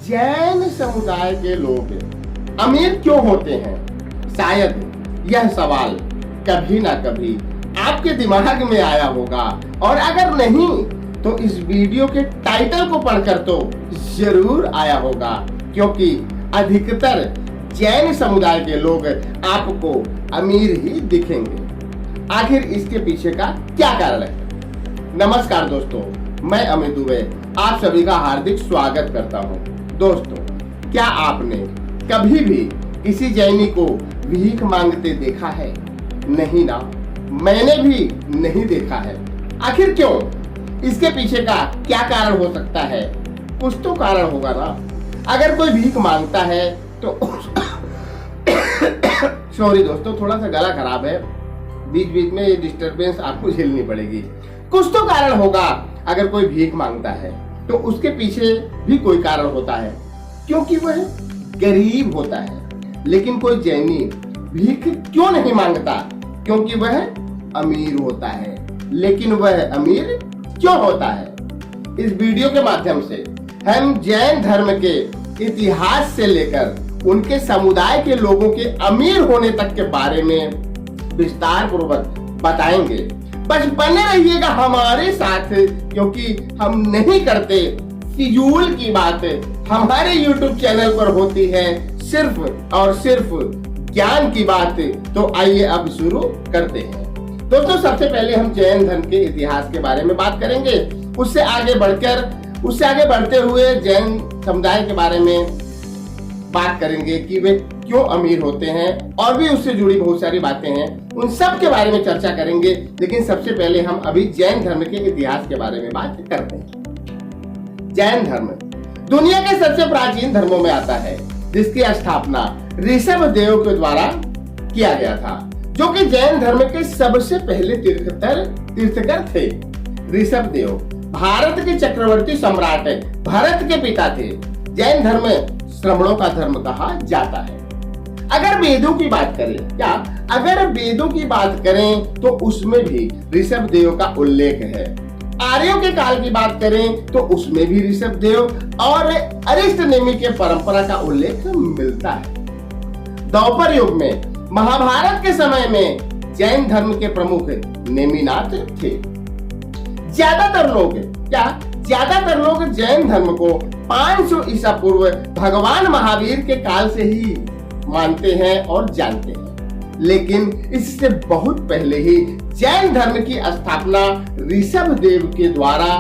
जैन समुदाय के लोग अमीर क्यों होते हैं? शायद यह सवाल कभी ना कभी आपके दिमाग में आया होगा, और अगर नहीं तो इस वीडियो के टाइटल को पढ़कर तो जरूर आया होगा, क्योंकि अधिकतर जैन समुदाय के लोग आपको अमीर ही दिखेंगे। आखिर इसके पीछे का क्या कारण है? नमस्कार दोस्तों, मैं अमित दुबे आप सभी का हार्दिक स्वागत करता हूं। दोस्तों, क्या आपने कभी भी किसी जैनी को भीख मांगते देखा है? नहीं ना, मैंने भी नहीं देखा है। आखिर क्यों? इसके पीछे का क्या कारण हो सकता है? कुछ तो कारण होगा ना। अगर कोई भीख मांगता है तो सॉरी दोस्तों, थोड़ा सा गला खराब है, बीच बीच में ये डिस्टरबेंस आपको झेलनी पड़ेगी। कुछ तो कारण होगा। अगर कोई भीख मांगता है तो उसके पीछे भी कोई कारण होता है, क्योंकि वह गरीब होता है। लेकिन कोई जैनी भीख क्यों नहीं मांगता? क्योंकि वह अमीर होता है। लेकिन वह अमीर क्यों होता है? इस वीडियो के माध्यम से हम जैन धर्म के इतिहास से लेकर उनके समुदाय के लोगों के अमीर होने तक के बारे में विस्तार पूर्वक बताएंगे। बस बने रहिएगा हमारे साथ, क्योंकि हम नहीं करते फिजूल की बात। हमारे YouTube चैनल पर होती है सिर्फ और सिर्फ ज्ञान की बात। तो आइए अब शुरू करते हैं। दोस्तों, सबसे पहले हम जैन धर्म के इतिहास के बारे में बात करेंगे। उससे आगे बढ़ते हुए जैन समुदाय के बारे में बात करेंगे कि वे क्यों अमीर होते हैं, और भी उससे जुड़ी बहुत सारी बातें हैं, उन सब के बारे में चर्चा करेंगे। लेकिन सबसे पहले हम अभी जैन धर्म के इतिहास के बारे में बात करते हैं। जैन धर्म दुनिया के सबसे प्राचीन धर्मों में आता है, जिसकी स्थापना ऋषभ देव के द्वारा किया गया था, जो कि जैन धर्म के सबसे पहले तीर्थकर थे। ऋषभ देव भारत के चक्रवर्ती सम्राट भरत के पिता थे। जैन धर्म श्रमणों का धर्म कहा जाता है। अगर वेदों की बात करें तो उसमें भी ऋषभ देव का उल्लेख है। आर्यों के काल की बात करें तो उसमें भी ऋषभ देव और अरिष्ट नेमि के परंपरा का उल्लेख मिलता है। द्वापर युग में, महाभारत के समय में जैन धर्म के प्रमुख नेमिनाथ थे। ज्यादातर लोग जैन धर्म को 500 ईसा पूर्व भगवान महावीर के काल से ही मानते हैं और जानते हैं। लेकिन इससे बहुत पहले ही जैन धर्म की स्थापना ऋषभ देव के द्वारा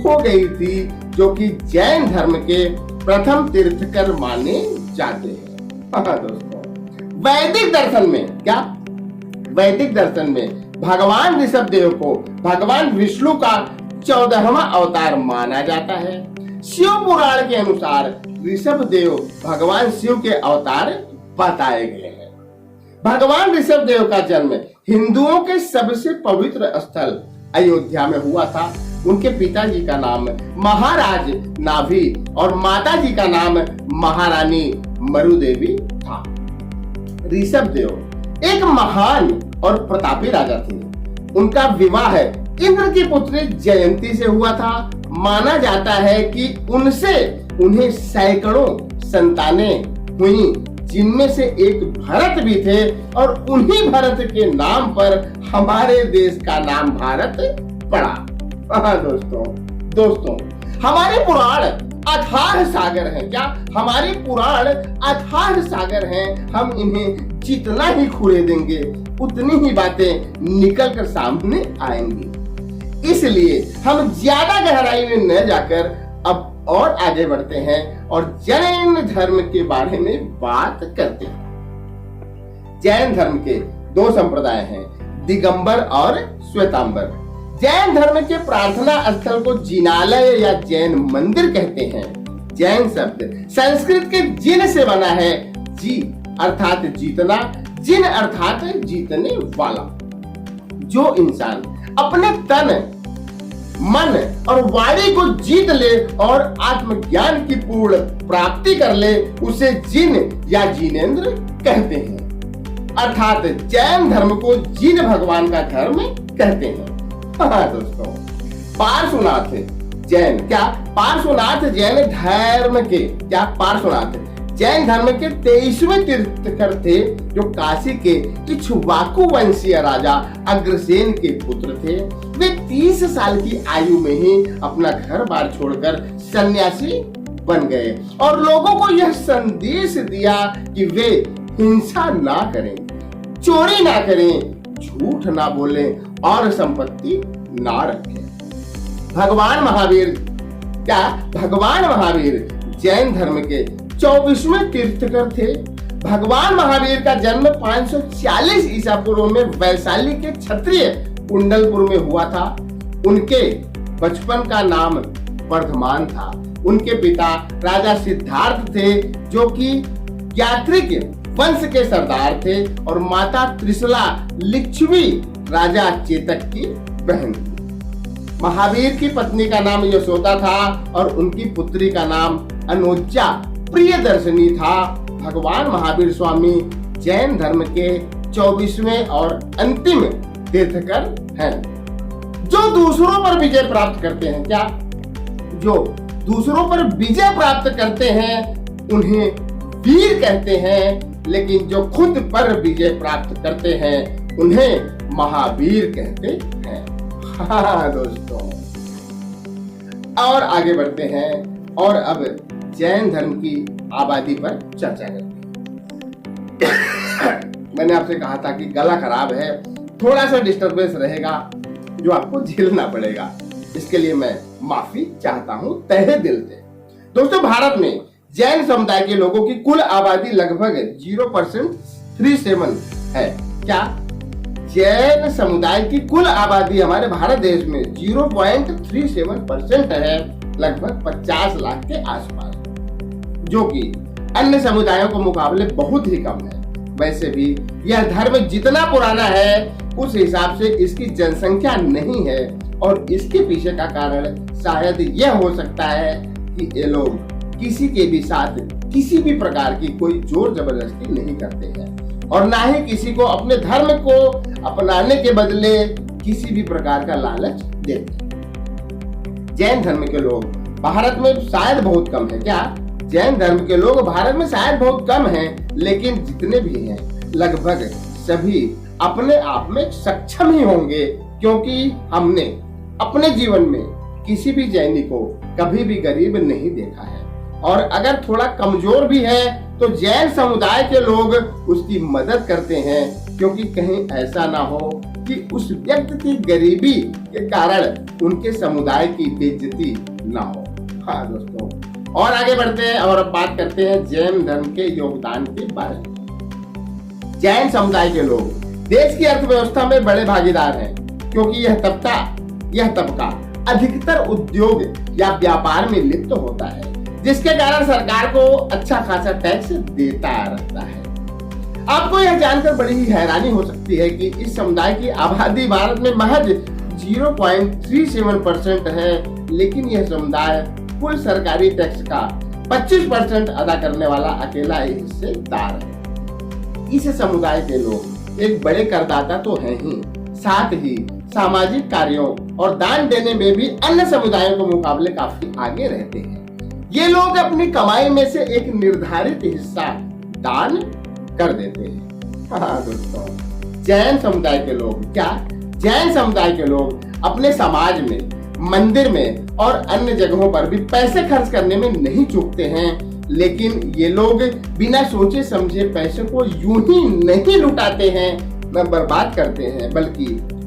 हो गई थी, जो कि जैन धर्म के प्रथम तीर्थकर माने जाते हैं। हाँ दोस्तों, वैदिक दर्शन में भगवान ऋषभ देव को भगवान विष्णु का 14वां अवतार माना जाता है। शिव पुराण के अनुसार ऋषभ देव भगवान शिव के अवतार बताए गए हैं। भगवान ऋषभ देव का जन्म हिंदुओं के सबसे पवित्र स्थल अयोध्या में हुआ था। उनके पिताजी का नाम महाराज नाभि और माताजी का नाम महारानी मरुदेवी था। ऋषभ देव एक महान और प्रतापी राजा थे। उनका विवाह इंद्र की पुत्री जयंती से हुआ था। माना जाता है कि उनसे उन्हें सैकड़ों संतानें हुई, जिनमें से एक भरत भी थे, और उन्हीं भरत के नाम पर हमारे देश का नाम भारत पड़ा। हाँ दोस्तों, हमारे पुराण अथाह सागर हैं। हमारे पुराण अथाह सागर हैं। हम इन्हें जितना ही खुले देंगे उतनी ही बातें निकल कर सामने आएंगी। इसलिए हम ज्यादा गहराई में न जाकर अब और आगे बढ़ते हैं और जैन धर्म के बारे में बात करते हैं। जैन धर्म के 2 संप्रदाय हैं, दिगंबर और श्वेतांबर। जैन धर्म के प्रार्थना स्थल को जिनालय या जैन मंदिर कहते हैं। जैन शब्द संस्कृत के जिन से बना है। जी अर्थात जीतना, जिन अर्थात जीतने वाला। जो इंसान अपने तन, मन और वाणी को जीत ले और आत्मज्ञान की पूर्ण प्राप्ति कर ले, उसे जिन या जिनेंद्र कहते हैं। अर्थात जैन धर्म को जिन भगवान का धर्म कहते हैं। हाँ दोस्तों, पार्श्वनाथ जैन क्या पार्श्वनाथ जैन धर्म के क्या पार्श्वनाथ जैन धर्म के 23वें तीर्थकर थे, जो काशी के इक्ष्वाकु वंशीय राजा अग्रसेन के पुत्र थे। वे 30 साल की आयु में ही अपना घर बार छोड़कर सन्यासी बन गए और लोगों को यह संदेश दिया कि वे हिंसा ना करें, चोरी ना करें, झूठ ना बोलें और संपत्ति ना रखें। भगवान महावीर जैन धर्म के 24वें तीर्थकर थे। भगवान महावीर का जन्म 540 ईसा पूर्व में वैशाली के क्षत्रिय कुंडलपुर में हुआ था। उनके बचपन का नाम वर्धमान था। उनके पिता राजा सिद्धार्थ थे, जो कि यात्रिक वंश के सरदार थे, और माता त्रिशला लिच्छवी राजा चेतक की बहन थी। महावीर की पत्नी का नाम यशोदा था और उनकी पुत्री का नाम अनुजा प्रियदर्शनी था। भगवान महावीर स्वामी जैन धर्म के 24वें और अंतिम तीर्थकर हैं, जो दूसरों पर विजय प्राप्त करते हैं। क्या जो दूसरों पर विजय प्राप्त करते हैं उन्हें वीर कहते हैं, लेकिन जो खुद पर विजय प्राप्त करते हैं उन्हें महावीर कहते हैं। हाँ दोस्तों, और आगे बढ़ते हैं और अब जैन धर्म की आबादी पर चर्चा करते हैं। मैंने आपसे कहा था कि गला खराब है, थोड़ा सा डिस्टरबेंस रहेगा जो आपको झेलना पड़ेगा, इसके लिए मैं माफी चाहता हूं तहे दिल से। दोस्तों, भारत में जैन समुदाय के लोगों की कुल आबादी लगभग 0.37 है। क्या जैन समुदाय की कुल आबादी हमारे भारत देश में 0.37% है, लगभग 50 लाख के आसपास, जो कि अन्य समुदायों के मुकाबले बहुत ही कम है। वैसे भी यह धर्म जितना पुराना है उस हिसाब से इसकी जनसंख्या नहीं है, और इसके पीछे का कारण शायद यह हो सकता है कि ये लोग किसी के भी साथ किसी भी प्रकार की कोई जोर जबरदस्ती नहीं करते हैं, और ना ही किसी को अपने धर्म को अपनाने के बदले किसी भी प्रकार का लालच देते। जैन धर्म के लोग भारत में शायद बहुत कम है। क्या जैन धर्म के लोग भारत में शायद बहुत कम हैं, लेकिन जितने भी हैं लगभग सभी अपने आप में सक्षम ही होंगे, क्योंकि हमने अपने जीवन में किसी भी जैनी को कभी भी गरीब नहीं देखा है, और अगर थोड़ा कमजोर भी है तो जैन समुदाय के लोग उसकी मदद करते हैं, क्योंकि कहीं ऐसा ना हो कि उस व्यक्ति की गरीबी के कारण उनके समुदाय की बेइज्जती ना हो। हाँ दोस्तों, और आगे बढ़ते हैं और अब बात करते हैं जैन धर्म के योगदान के बारे में। जैन समुदाय के लोग देश की अर्थव्यवस्था में बड़े भागीदार हैं, क्योंकि यह तबका अधिकतर उद्योग या व्यापार में लिप्त होता है, जिसके कारण सरकार को अच्छा खासा टैक्स देता रहता है। आपको यह जानकर बड़ी ही हैरानी हो सकती है कि इस समुदाय की आबादी भारत में महज 0.37% है, लेकिन यह समुदाय कुल सरकारी टैक्स का 25% अदा करने वाला अकेला हिस्सेदार है। इस समुदाय के लोग एक बड़े करदाता तो हैं ही, साथ ही सामाजिक कार्यों और दान देने में भी अन्य समुदायों के मुकाबले काफी आगे रहते हैं। ये लोग अपनी कमाई में से एक निर्धारित हिस्सा दान कर देते हैं। हाँ दोस्तों, जैन समुदाय के लोग अपने समाज में, मंदिर में और अन्य जगहों पर भी पैसे खर्च करने में नहीं चूकते हैं, लेकिन ये लोग बिना सोचे समझे पैसे को यूं ही नहीं लुटाते हैं, न बर्बाद करते हैं, बल्कि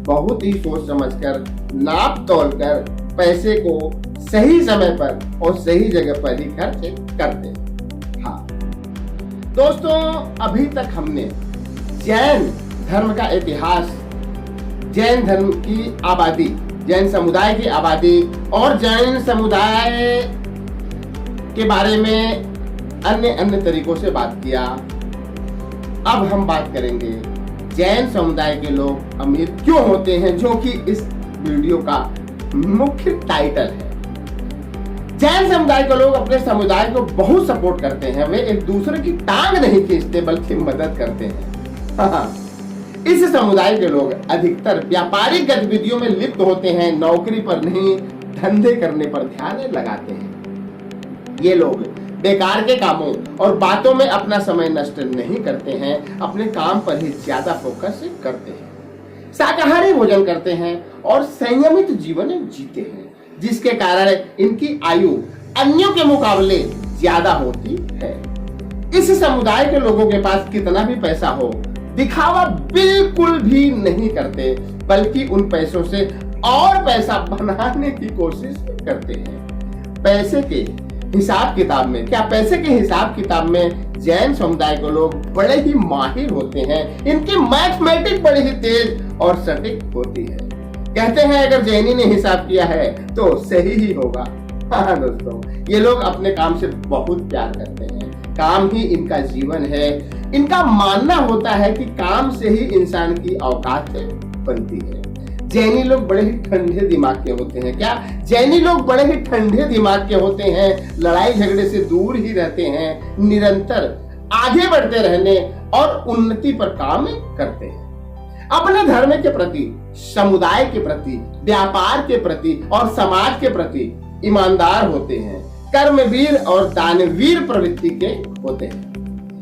बहुत ही सोच समझकर, नाप तोल कर पैसे को सही समय पर और सही जगह पर ही खर्च करते हैं। हाँ दोस्तों, अभी तक हमने जैन धर्म का इतिहास, जैन धर्म की आबादी, जैन समुदाय की आबादी और जैन समुदाय के बारे में अन्य तरीकों से बात किया। अब हम बात करेंगे जैन समुदाय के लोग अमीर क्यों होते हैं, जो कि इस वीडियो का मुख्य टाइटल है। जैन समुदाय के लोग अपने समुदाय को बहुत सपोर्ट करते हैं। वे एक दूसरे की टांग नहीं खींचते, बल्कि मदद करते हैं। हाँ, इस समुदाय के लोग अधिकतर व्यापारिक गतिविधियों में लिप्त होते हैं, नौकरी पर नहीं, धंधे करने पर ध्यान लगाते हैं। ये लोग बेकार के कामों और बातों में अपना समय नष्ट नहीं करते हैं, अपने काम पर ही ज्यादा फोकस करते हैं। शाकाहारी भोजन करते हैं और संयमित जीवन जीते हैं, जिसके कारण इनकी आयु अन्यों के मुकाबले ज्यादा होती है। इस समुदाय के लोगों के पास कितना भी पैसा हो, दिखावा बिल्कुल भी नहीं करते, बल्कि उन पैसों से और पैसा बनाने की कोशिश करते हैं। पैसे के हिसाब किताब में जैन समुदाय के लोग बड़े ही माहिर होते हैं। इनकी मैथमेटिक्स बड़ी ही तेज और सटीक होती है। कहते हैं अगर जैनी ने हिसाब किया है तो सही ही होगा। हाँ दोस्तों, ये लोग अपने काम से बहुत प्यार करते हैं। काम ही इनका जीवन है। इनका मानना होता है कि काम से ही इंसान की औकात बनती है। जैनी लोग बड़े ही ठंडे दिमाग के होते हैं। क्या जैनी लोग बड़े ही ठंडे दिमाग के होते हैं, लड़ाई झगड़े से दूर ही रहते हैं, निरंतर आगे बढ़ते रहने और उन्नति पर काम करते हैं। अपने धर्म के प्रति, समुदाय के प्रति, व्यापार के प्रति और समाज के प्रति ईमानदार होते हैं। कर्मवीर और दानवीर प्रवृत्ति के होते हैं।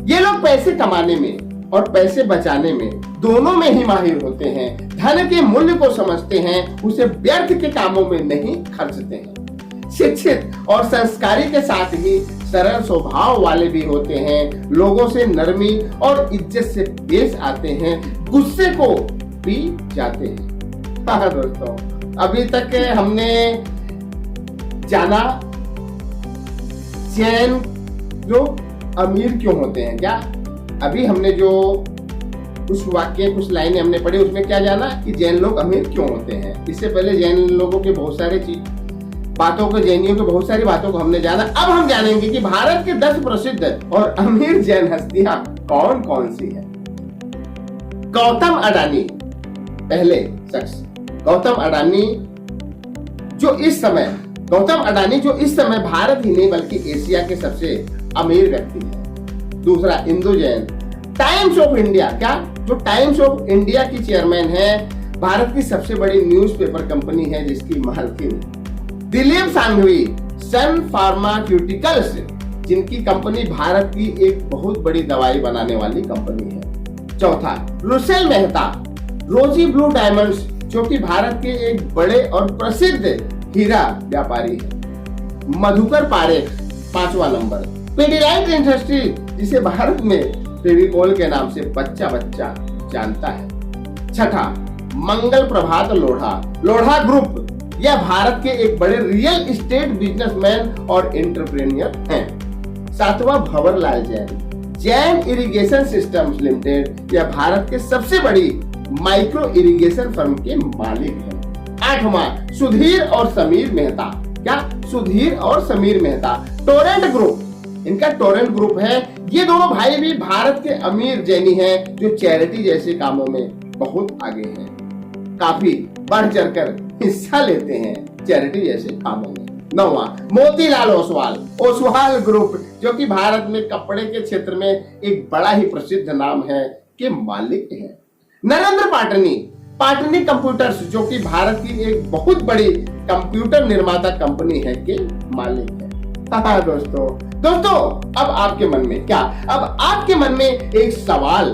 ये लोग पैसे कमाने में और पैसे बचाने में दोनों में ही माहिर होते हैं। धन के मूल्य को समझते हैं, उसे व्यर्थ के कामों में नहीं खर्चते हैं। शिक्षित और संस्कारी के साथ ही सरल स्वभाव वाले भी होते हैं। लोगों से नरमी और इज्जत से पेश आते हैं, गुस्से को पी जाते हैं। हाँ दोस्तों, अभी तक हमने जाना जैन लोग अमीर क्यों होते हैं। क्या अभी हमने जो कुछ वाक्य, कुछ लाइनें हमने पढ़ी, उसमें क्या जाना कि जैन लोग अमीर क्यों होते हैं। इससे पहले जैन लोगों के बहुत सारे बातों को, जैनियों के बहुत सारी बातों को हमने जाना। अब हम जानेंगे कि भारत के 10 प्रसिद्ध और अमीर जैन हस्तियां कौन कौन सी है। गौतम अडानी, पहले शख्स गौतम अडानी जो इस समय भारत ही नहीं बल्कि एशिया के सबसे अमीर व्यक्ति है। दूसरा Indu Jain, times of India, क्या जो टाइम्स ऑफ इंडिया की चेयरमैन है, भारत की सबसे बड़ी न्यूज़पेपर कंपनी है जिसकी मालकिन। दिलीप सांघवी, सन फार्मास्यूटिकल्स, जिनकी कंपनी भारत की एक बहुत बड़ी दवाई बनाने वाली कंपनी है। चौथा रुसेल मेहता, रोजी ब्लू डायमंड्स, जो कि भारत के एक बड़े और प्रसिद्ध हीरा व्यापारी है। मधुकर पारेख, 5वां नंबर। पीडीलाइट इंडस्ट्री, जिसे भारत में फेविकोल के नाम से बच्चा जानता है। छठा मंगल प्रभात लोढ़ा ग्रुप, यह भारत के एक बड़े रियल एस्टेट बिजनेसमैन और एंटरप्रेन्योर हैं। सातवां Bhanwarlal Jain, Jain irrigation systems limited, यह भारत के सबसे बड़ी माइक्रो इरिगेशन फर्म के मालिक हैं। आठवां सुधीर और समीर मेहता, क्या सुधीर और समीर मेहता, टोरेंट ग्रुप, इनका टोरेंट ग्रुप है। ये दोनों भाई भी भारत के अमीर जैनी हैं, जो चैरिटी जैसे कामों में बहुत आगे हैं, काफी बढ़ चढ़कर हिस्सा लेते हैं चैरिटी जैसे कामों में। नौवां मोतीलाल ओसवाल ग्रुप, जो कि भारत में कपड़े के क्षेत्र में एक बड़ा ही प्रसिद्ध नाम है, के मालिक हैं। नरेंद्र पाटनी कंप्यूटर्स, जो कि भारत की एक बहुत बड़ी कंप्यूटर निर्माता कंपनी है, के मालिक है। हाँ दोस्तों, अब आपके मन में एक सवाल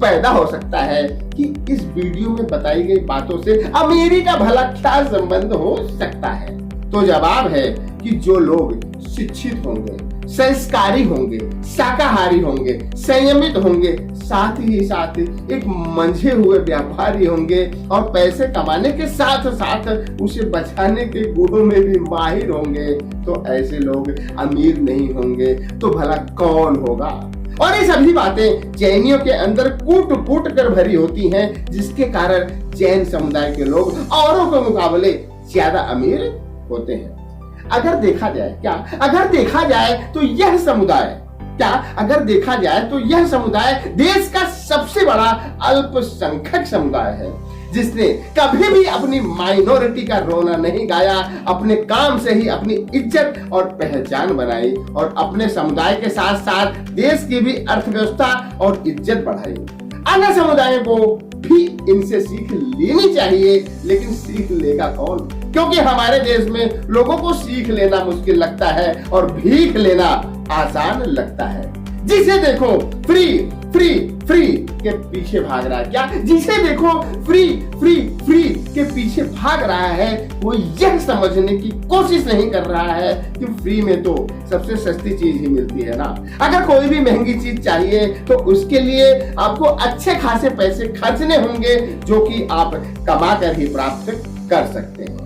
पैदा हो सकता है कि इस वीडियो में बताई गई बातों से अमीरी का भला क्या संबंध हो सकता है। तो जवाब है कि जो लोग शिक्षित होंगे, संस्कारी होंगे, शाकाहारी होंगे, संयमित होंगे, साथ ही साथ एक मंझे हुए व्यापारी होंगे और पैसे कमाने के साथ साथ उसे बचाने के गुणों में भी माहिर होंगे, तो ऐसे लोग अमीर नहीं होंगे तो भला कौन होगा। और ये सभी बातें जैनियों के अंदर कूट कर भरी होती हैं, जिसके कारण जैन समुदाय के लोग औरों के मुकाबले ज्यादा अमीर होते हैं। अगर देखा जाए तो यह समुदाय देश का सबसे बड़ा अल्पसंख्यक समुदाय है, जिसने कभी भी अपनी माइनॉरिटी का रोना नहीं गाया, अपने काम से ही अपनी इज्जत और पहचान बनाई और अपने समुदाय के साथ साथ देश की भी अर्थव्यवस्था और इज्जत बढ़ाई। अन्य समुदायों को भी इनसे सीख लेनी चाहिए, लेकिन सीख लेगा कौन? क्योंकि हमारे देश में लोगों को सीख लेना मुश्किल लगता है और भीख लेना आसान लगता है। जिसे देखो फ्री फ्री फ्री के पीछे भाग रहा है, क्या जिसे देखो फ्री फ्री फ्री के पीछे भाग रहा है, वो यह समझने की कोशिश नहीं कर रहा है कि फ्री में तो सबसे सस्ती चीज ही मिलती है ना। अगर कोई भी महंगी चीज चाहिए तो उसके लिए आपको अच्छे खासे पैसे खर्चने होंगे, जो कि आप कमा कर ही प्राप्त कर सकते हैं।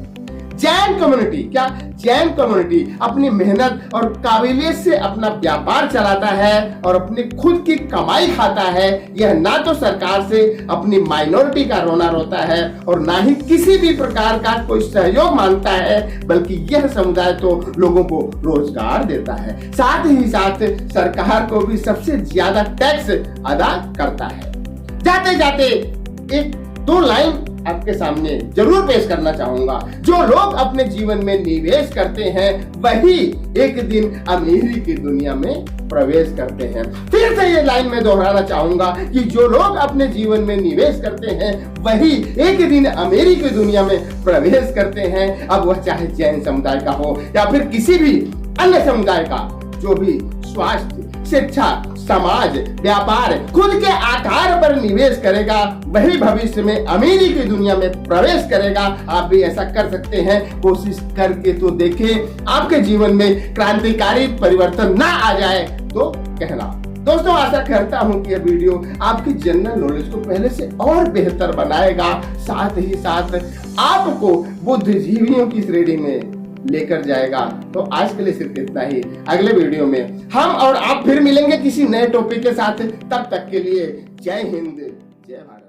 जैन कम्युनिटी, क्या जैन कम्युनिटी अपनी मेहनत और काबिलियत से अपना व्यापार चलाता है और अपनी खुद की कमाई खाता है। यह ना तो सरकार से अपनी माइनॉरिटी का रोना रोता है और ना ही किसी भी प्रकार का कोई सहयोग मांगता है, बल्कि यह समुदाय तो लोगों को रोजगार देता है, साथ ही साथ सरकार को भी सबसे ज्यादा टैक्स अदा करता है। जाते जाते एक दो लाइन आपके सामने जरूर पेश करना चाहूंगा। जो लोग अपने जीवन में निवेश करते हैं वही एक दिन अमीरी की दुनिया में प्रवेश करते हैं। फिर से ये लाइन में दोहराना चाहूंगा कि जो लोग अपने जीवन में निवेश करते हैं वही एक दिन अमीरी की दुनिया में प्रवेश करते हैं। अब वह चाहे जैन समुदाय का हो या फिर किसी भी अन्य समुदाय का, जो भी स्वास्थ्य, शिक्षा, समाज, व्यापार, खुद के आकार पर निवेश करेगा वही भविष्य में अमीरी की दुनिया में प्रवेश करेगा। आप भी ऐसा कर सकते हैं, कोशिश करके तो देखें। आपके जीवन में क्रांतिकारी परिवर्तन ना आ जाए तो कहना। दोस्तों, आशा करता हूं कि यह वीडियो आपकी जनरल नॉलेज को पहले से और बेहतर बनाएगा, साथ ही साथ आपको बुद्धिजीवियों की श्रेणी में लेकर जाएगा। तो आज के लिए सिर्फ इतना ही। अगले वीडियो में हम और आप फिर मिलेंगे किसी नए टॉपिक के साथ। तब तक के लिए जय हिंद, जय भारत।